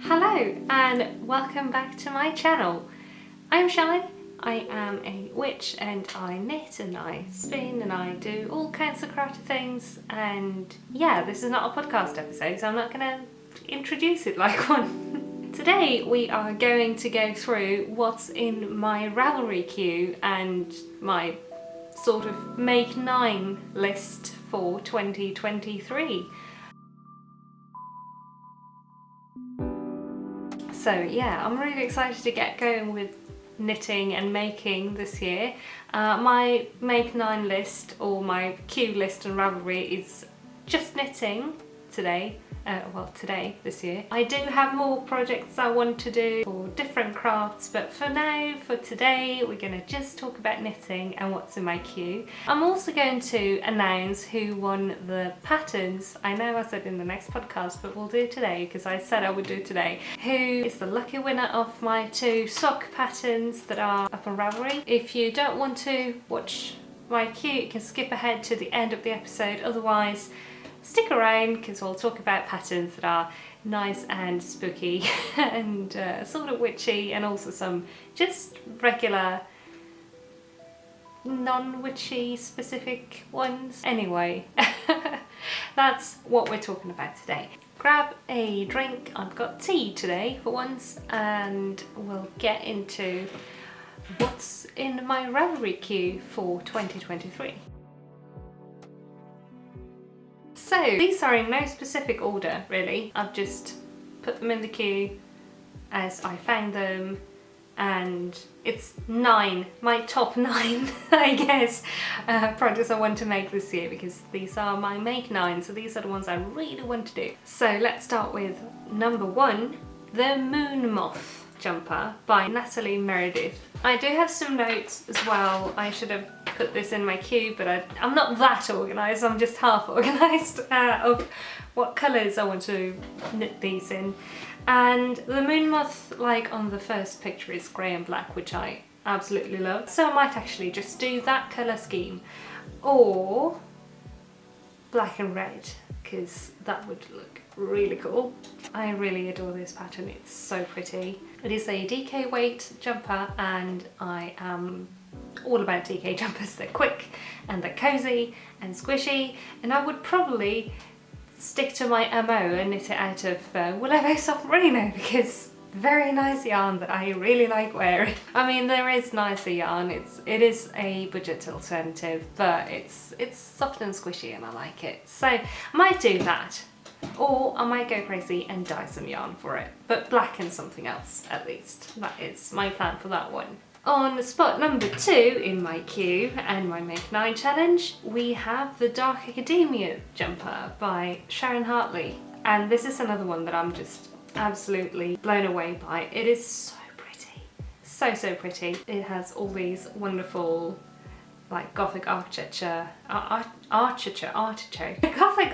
Hello and welcome back to my channel. I'm Shaiyeh, I am a witch and I knit and I spin and I do all kinds of crafty things, and yeah, this is not a podcast episode so I'm not going to introduce it like one. Today we are going to go through what's in my Ravelry queue and my sort of make 9 list for 2023. So yeah, I'm really excited to get going with knitting and making this year. My make 9 list, or my queue list on Ravelry, is just knitting today. This year. I do have more projects I want to do for different crafts, but for now, for today, we're going to just talk about knitting and what's in my queue. I'm also going to announce who won the patterns. I know I said in the next podcast, but we'll do it today because I said I would do it today. Who is the lucky winner of my 2 sock patterns that are up on Ravelry. If you don't want to watch my queue, you can skip ahead to the end of the episode. Otherwise, stick around because we'll talk about patterns that are nice and spooky and sort of witchy, and also some just regular non-witchy specific ones. Anyway, that's what we're talking about today. Grab a drink. I've got tea today for once, and we'll get into what's in my Ravelry queue for 2023. So these are in no specific order really, I've just put them in the queue as I found them, and it's 9, my top 9 I guess, projects I want to make this year, because these are my make 9, so these are the ones I really want to do. So let's start with number 1, the Moon Moth jumper by Natalie Meredith. I do have some notes as well. I should have put this in my queue, but I'm not that organised, I'm just half organised of what colours I want to knit these in. And the Moon Moth, like on the first picture, is grey and black, which I absolutely love. So I might actually just do that colour scheme, or black and red, because that would look really cool. I really adore this pattern, it's so pretty. It is a DK weight jumper, and I am all about DK jumpers. They're quick and they're cozy and squishy, and I would probably stick to my MO and knit it out of Willow Soft Merino, because very nice yarn that I really like wearing. I mean, there is nicer yarn, it is a budget alternative, but it's soft and squishy and I like it. So I might do that, or I might go crazy and dye some yarn for it, but black and something else at least. That is my plan for that one. On spot number 2 in my queue and my Make 9 challenge, we have the Dark Academia jumper by Sharon Hartley. And this is another one that I'm just absolutely blown away by. It is so pretty. So pretty. It has all these wonderful like Gothic architecture, Gothic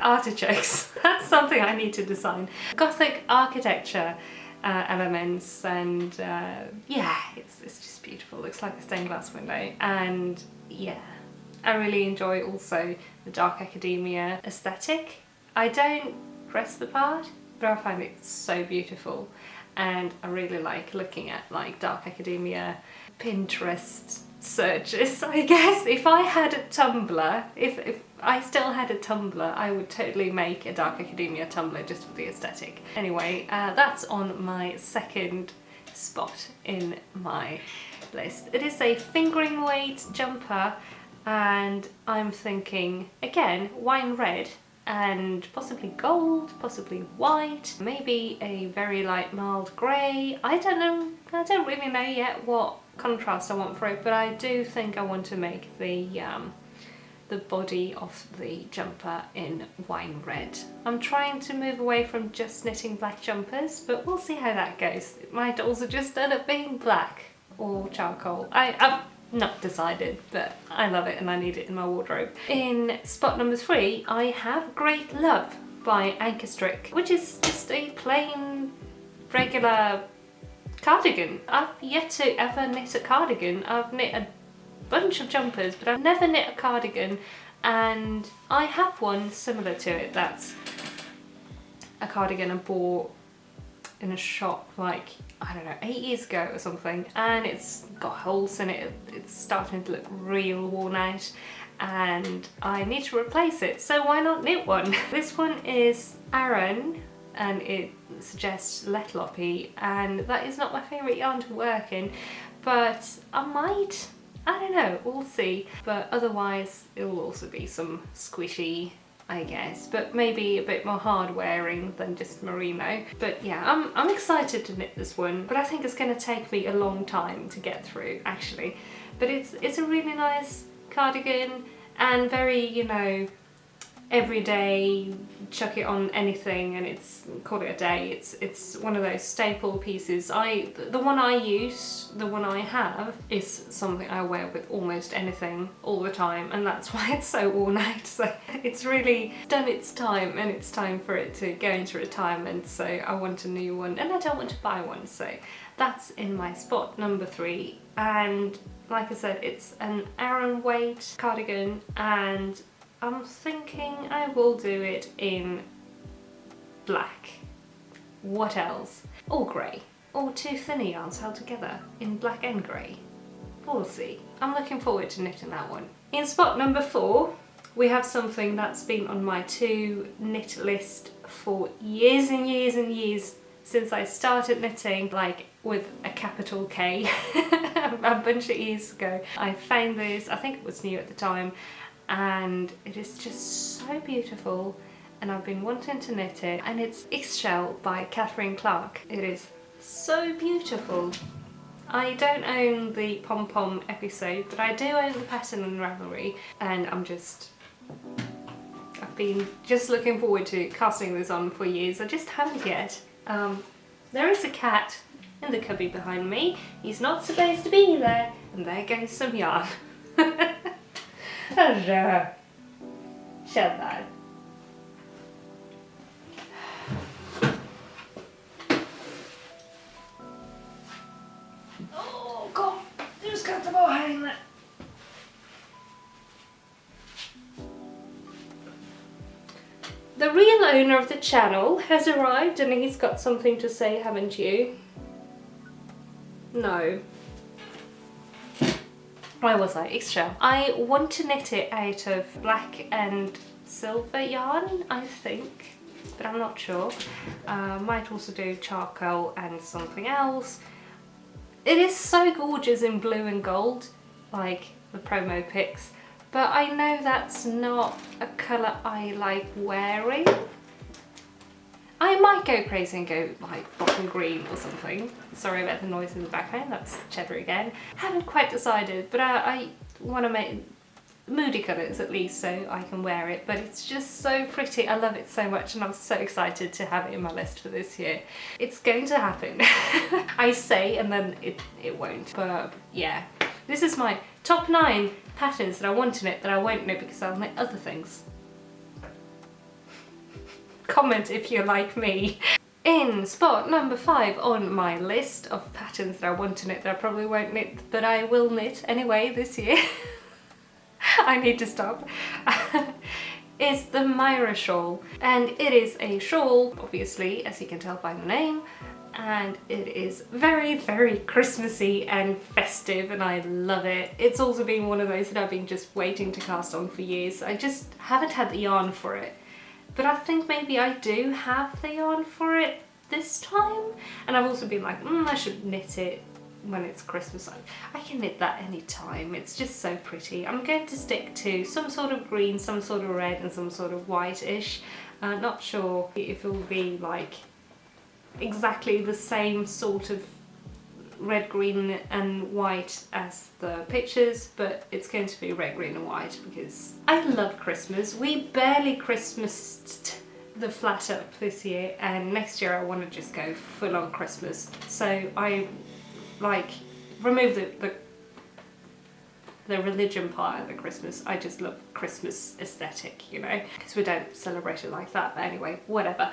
artichokes, that's something I need to design. Gothic architecture elements, and yeah, it's just beautiful. Looks like a stained glass window, and yeah, I really enjoy also the Dark Academia aesthetic. I don't dress the part, but I find it so beautiful, and I really like looking at like Dark Academia Pinterest searches, I guess. If I had a Tumblr, if I still had a Tumblr, I would totally make a Dark Academia Tumblr just for the aesthetic. Anyway, that's on my second spot in my list. It is a fingering weight jumper, and I'm thinking, again, wine red and possibly gold, possibly white, maybe a very light mild grey. I don't know, I don't really know yet what contrast I want for it, but I do think I want to make the body of the jumper in wine red. I'm trying to move away from just knitting black jumpers, but we'll see how that goes. It might also just end up being black or charcoal. I've not decided, but I love it and I need it in my wardrobe. In spot number 3, I have Great Love by Ankerstrick, which is just a plain, regular cardigan. I've yet to ever knit a cardigan. I've knit a bunch of jumpers, but I've never knit a cardigan, and I have one similar to it that's a cardigan I bought in a shop like, I don't know, 8 years ago or something, and it's got holes in it. It's starting to look real worn out and I need to replace it, so why not knit one? This one is Aran and it suggests Letloppy, and that is not my favourite yarn to work in, but I don't know, we'll see. But otherwise it will also be some squishy, I guess, but maybe a bit more hard wearing than just merino. But yeah, I'm excited to knit this one, but I think it's going to take me a long time to get through actually. But it's a really nice cardigan and very, you know, everyday, chuck it on anything and it's call it a day. It's one of those staple pieces. The one I have is something I wear with almost anything all the time, and that's why it's so worn out. So it's really done its time, and it's time for it to go into retirement, so I want a new one and I don't want to buy one. So that's in my spot number 3, and like I said, it's an Aran weight cardigan, and I'm thinking I will do it in black. What else? Or grey. Or 2 thinner yarns held together in black and grey. We'll see. I'm looking forward to knitting that one. In spot number 4, we have something that's been on my to knit list for years and years and years, since I started knitting, like with a capital K, a bunch of years ago. I found this, I think it was new at the time, and it is just so beautiful and I've been wanting to knit it, and it's Ixchel by Catherine Clark. It is so beautiful. I don't own the pom-pom episode, but I do own the pattern on Ravelry, and I've been just looking forward to casting this on for years. I just haven't yet. There is a cat in the cubby behind me. He's not supposed to be there, and there goes some yarn. Hello. Shut that. Oh god, who's got the ball hanging there? The real owner of the channel has arrived, and he's got something to say, haven't you? No. Where was I? Ixchel. I want to knit it out of black and silver yarn, I think, but I'm not sure. Might also do charcoal and something else. It is so gorgeous in blue and gold, like the promo pics, but I know that's not a colour I like wearing. I might go crazy and go like bottom green or something. Sorry about the noise in the background, that's Cheddar again. Haven't quite decided, but I want to make moody colours at least so I can wear it, but it's just so pretty. I love it so much and I'm so excited to have it in my list for this year. It's going to happen. I say and then it won't, but yeah. This is my top 9 patterns that I want to knit that I won't knit because I'll knit other things. Comment if you're like me. In spot number 5 on my list of patterns that I want to knit that I probably won't knit, but I will knit anyway this year. I need to stop. Is the Myra Shawl, and it is a shawl, obviously, as you can tell by the name, and it is very, very Christmassy and festive, and I love it. It's also been one of those that I've been just waiting to cast on for years. I just haven't had the yarn for it. But I think maybe I do have the yarn for it this time. And I've also been like, I should knit it when it's Christmas. I can knit that any time. It's just so pretty. I'm going to stick to some sort of green, some sort of red and some sort of whitish. Not sure if it will be like exactly the same sort of red, green and white as the pictures, but it's going to be red, green and white because I love Christmas. We barely Christmased the flat up this year, and next year I want to just go full on Christmas. So I like remove the religion part of the Christmas. I just love Christmas aesthetic, you know, because we don't celebrate it like that, but anyway, whatever.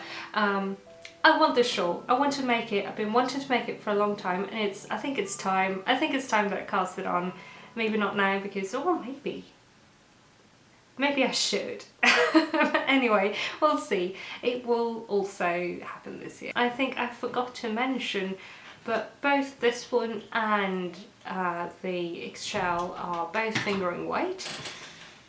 I want this shawl. I want to make it. I've been wanting to make it for a long time, and I think it's time. I think it's time that I cast it on. Maybe not now because, or maybe Maybe I should. Anyway, we'll see. It will also happen this year. I think I forgot to mention, but both this one and the Ixchel are both fingering weight.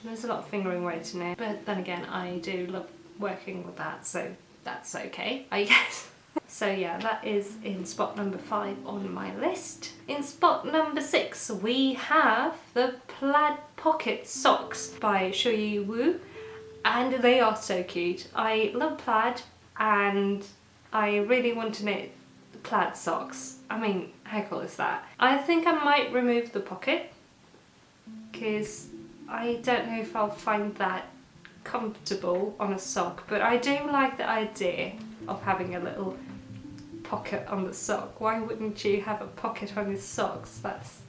There's a lot of fingering weight in it, but then again, I do love working with that, so that's okay, I guess. So yeah, that is in spot number 5 on my list. In spot number 6, we have the Plaid Pocket Socks by Shaiyeh, and they are so cute. I love plaid, and I really want to knit plaid socks. I mean, how cool is that? I think I might remove the pocket, because I don't know if I'll find that comfortable on a sock, but I do like the idea of having a little pocket on the sock. Why wouldn't you have a pocket on your socks? That's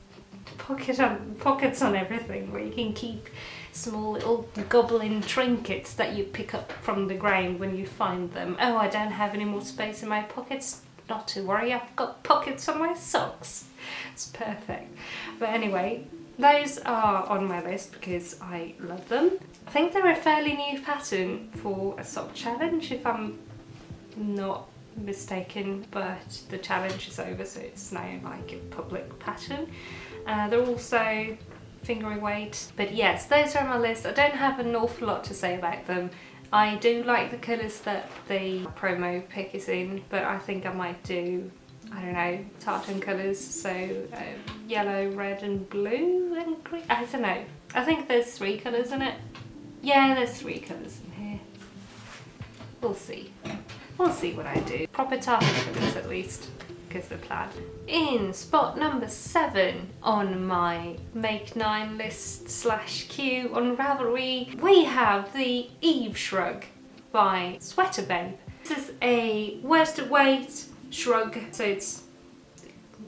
pockets on everything, where you can keep small little goblin trinkets that you pick up from the ground when you find them. Oh, I don't have any more space in my pockets. Not to worry, I've got pockets on my socks. It's perfect. But anyway, those are on my list because I love them. I think they're a fairly new pattern for a sock challenge, if I'm not mistaken, but the challenge is over, so it's now like a public pattern. They're also fingering weight, but yes, those are on my list. I don't have an awful lot to say about them. I do like the colours that the promo pick is in, but I think I might do, I don't know, tartan colours, so yellow, red and blue and green. I don't know. I think there's 3 colours in it. Yeah, there's 3 colours in here. We'll see. We'll see what I do. Proper tartan colours at least, because they're plaid. In spot number 7 on my Make 9 list / queue on Ravelry, we have the Eve Shrug by Sweater Babe. This is a worsted weight shrug, so it's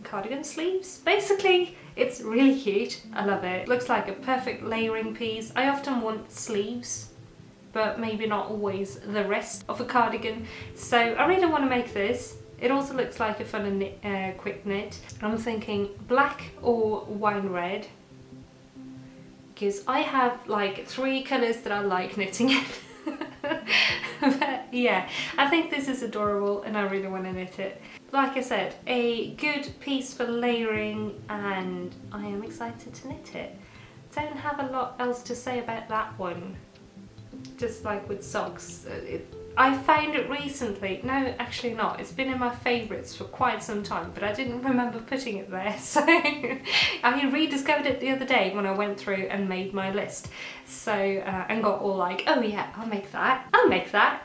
cardigan sleeves. Basically, it's really cute. I love it. Looks like a perfect layering piece. I often want sleeves, but maybe not always the rest of a cardigan. So I really want to make this. It also looks like a fun and quick knit. I'm thinking black or wine red, because I have like 3 colours that I like knitting in. But yeah, I think this is adorable and I really want to knit it. Like I said, a good piece for layering, and I am excited to knit it. Don't have a lot else to say about that one. Just like with socks, I found it recently. No, actually not. It's been in my favourites for quite some time, but I didn't remember putting it there. So I rediscovered it the other day when I went through and made my list. So, and got all like, oh yeah, I'll make that. I'll make that.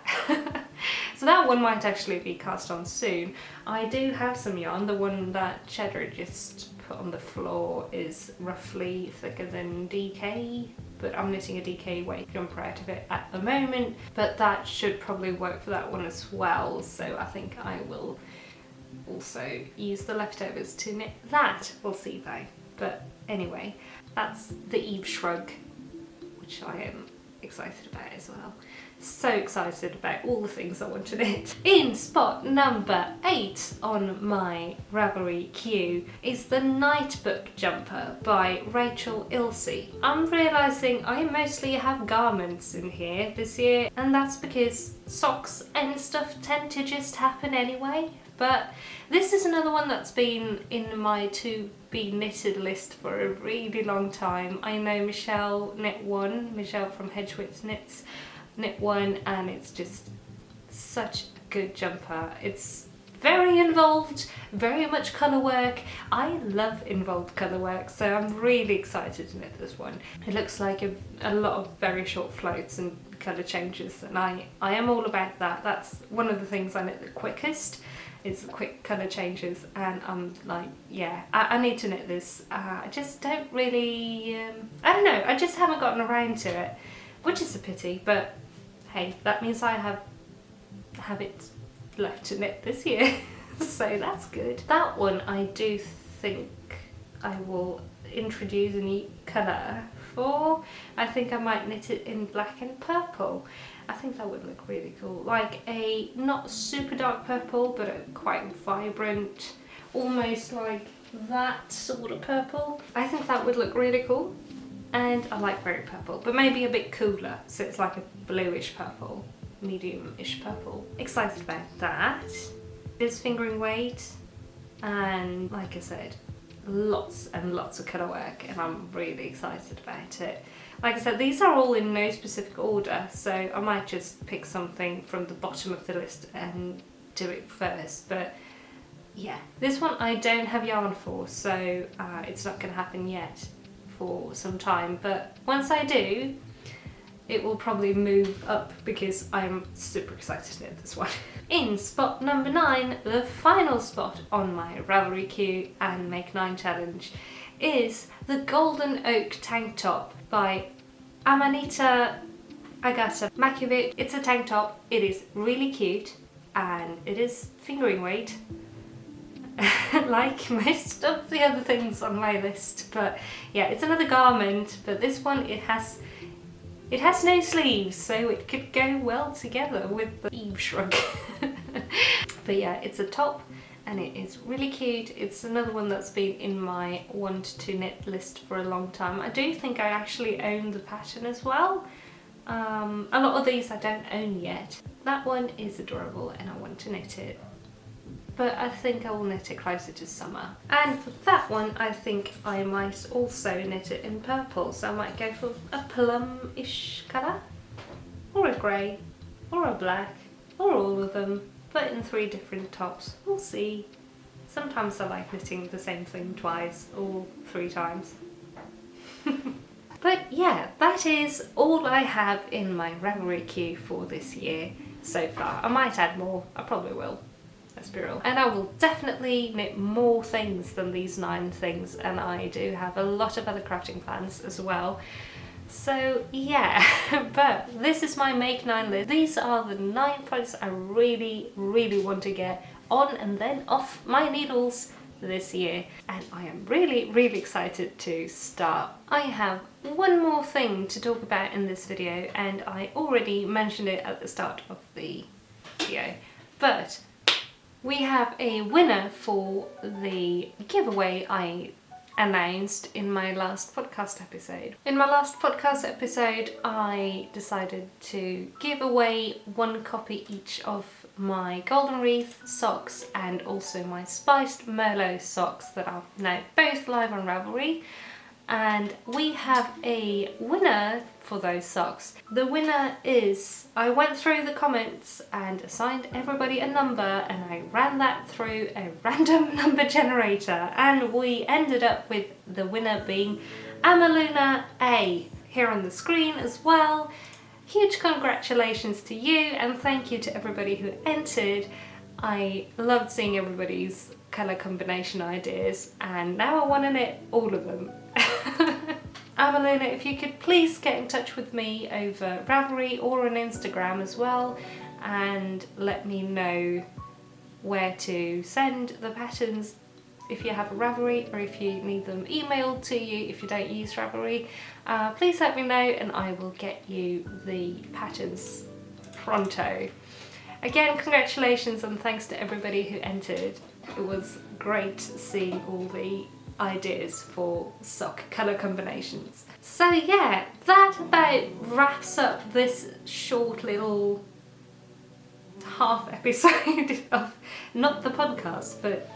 So that one might actually be cast on soon. I do have some yarn. The one that Cheddar just put on the floor is roughly thicker than DK. But I'm knitting a DK weight jumper out of it at the moment, but that should probably work for that one as well, so I think I will also use the leftovers to knit that. We'll see though. But anyway, that's the Eve Shrug, which I am excited about as well. So excited about all the things I want to knit. In spot number 8 on my Ravelry queue is the Nightbook jumper by Rachel Ilse. I'm realising I mostly have garments in here this year, and that's because socks and stuff tend to just happen anyway. But this is another one that's been in my to be knitted list for a really long time. I know Michelle knit one, Michelle from Hedgewitz Knits knit one, and it's just such a good jumper. It's very involved, very much colour work. I love involved colour work, so I'm really excited to knit this one. It looks like a lot of very short floats and colour changes, and I am all about that. That's one of the things I knit the quickest, is the quick colour changes, and I'm like, yeah, I need to knit this. I just don't really, I don't know, I just haven't gotten around to it, which is a pity, but hey, that means I have it left to knit this year. So that's good. That one I do think I will introduce a new colour for. I think I might knit it in black and purple. I think that would look really cool. Like a not super dark purple, but a quite vibrant, almost like that sort of purple. I think that would look really cool. and I like berry purple, but maybe a bit cooler, so it's like a bluish purple, medium-ish purple. Excited about that. It's fingering weight, and like I said, lots and lots of colour work, and I'm really excited about it. Like I said, these are all in no specific order, so I might just pick something from the bottom of the list and do it first, but yeah. This one I don't have yarn for, so it's not going to happen yet for some time, but once I do, it will probably move up because I'm super excited to knit this one. In spot number 9, the final spot on my Ravelry Queue and Make 9 challenge is the Golden Oak tank top by Amanita Agata Makovic. It's a tank top, it is really cute, and it is fingering weight, like most of the other things on my list. But yeah, it's another garment, but this one, it has no sleeves, so it could go well together with the Eve shrug. But yeah, it's a top and it is really cute. It's another one that's been in my want to knit list for a long time. I do think I actually own the pattern as well. A lot of these I don't own yet. That one is adorable and I want to knit it, but I think I will knit it closer to summer. And for that one, I think I might also knit it in purple, so I might go for a plum-ish colour, or a grey, or a black, or all of them, but in 3 different tops. We'll see. Sometimes I like knitting the same thing twice or 3 times. But yeah, that is all I have in my Ravelry Queue for this year so far. I might add more, I probably will. Let's be real. And I will definitely knit more things than these 9 things, and I do have a lot of other crafting plans as well. So yeah, but this is my Make 9 list. These are the 9 projects I really want to get on and then off my needles this year, and I am really excited to start. I have one more thing to talk about in this video, and I already mentioned it at the start of the video, but we have a winner for the giveaway I announced in my last podcast episode. In my last podcast episode, I decided to give away 1 copy each of my Golden Wreath socks and also my Spiced Merlot socks that are now both live on Ravelry. And we have a winner for those socks. The winner is, I went through the comments and assigned everybody a number, and I ran that through a random number generator, and we ended up with the winner being Amaluna A, here on the screen as well. Huge congratulations to you, and thank you to everybody who entered. I loved seeing everybody's colour combination ideas, and now I want to knit all of them. Amaluna, if you could please get in touch with me over Ravelry or on Instagram as well, and let me know where to send the patterns if you have a Ravelry, or if you need them emailed to you if you don't use Ravelry. Please let me know and I will get you the patterns pronto. Again, congratulations and thanks to everybody who entered. It was great seeing all the ideas for sock colour combinations. So yeah, that about wraps up this short little half episode of not the podcast but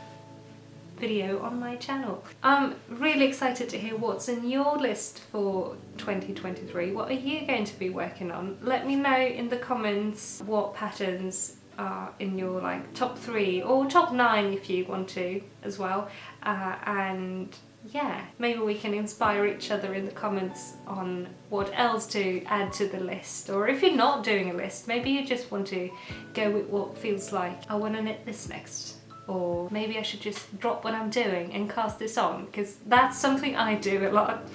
video on my channel. I'm really excited to hear what's in your list for 2023. What are you going to be working on? Let me know in the comments what patterns are in your like top 3 or top 9 if you want to as well, and yeah, maybe we can inspire each other in the comments on what else to add to the list. Or if you're not doing a list, maybe you just want to go with what feels like I want to knit this next, or maybe I should just drop what I'm doing and cast this on, because that's something I do a lot.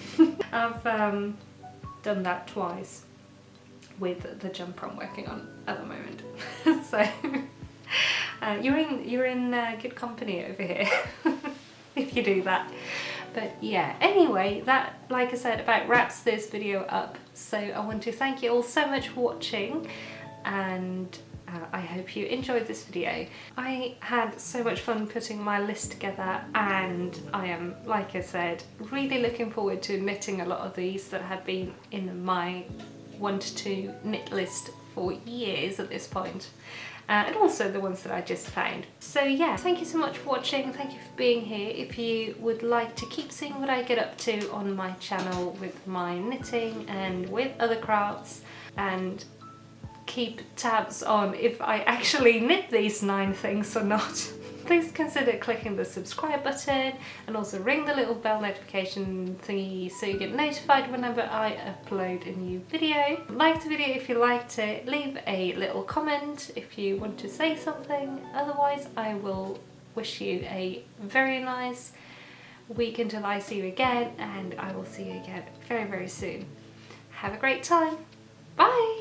I've done that twice with the jumper I'm working on at the moment. So you're in good company over here if you do that. But yeah, anyway, that, like I said, about wraps this video up. So I want to thank you all so much for watching, and I hope you enjoyed this video. I had so much fun putting my list together, and I am, like I said, really looking forward to knitting a lot of these that have been in my 1 to 2 knit list for years at this point. And also the ones that I just found. So yeah, thank you so much for watching, thank you for being here. If you would like to keep seeing what I get up to on my channel with my knitting and with other crafts, and keep tabs on if I actually knit these 9 things or not, please consider clicking the subscribe button and also ring the little bell notification thingy so you get notified whenever I upload a new video. Like the video if you liked it, leave a little comment if you want to say something. Otherwise, I will wish you a very nice week until I see you again, and I will see you again very, very soon. Have a great time. Bye!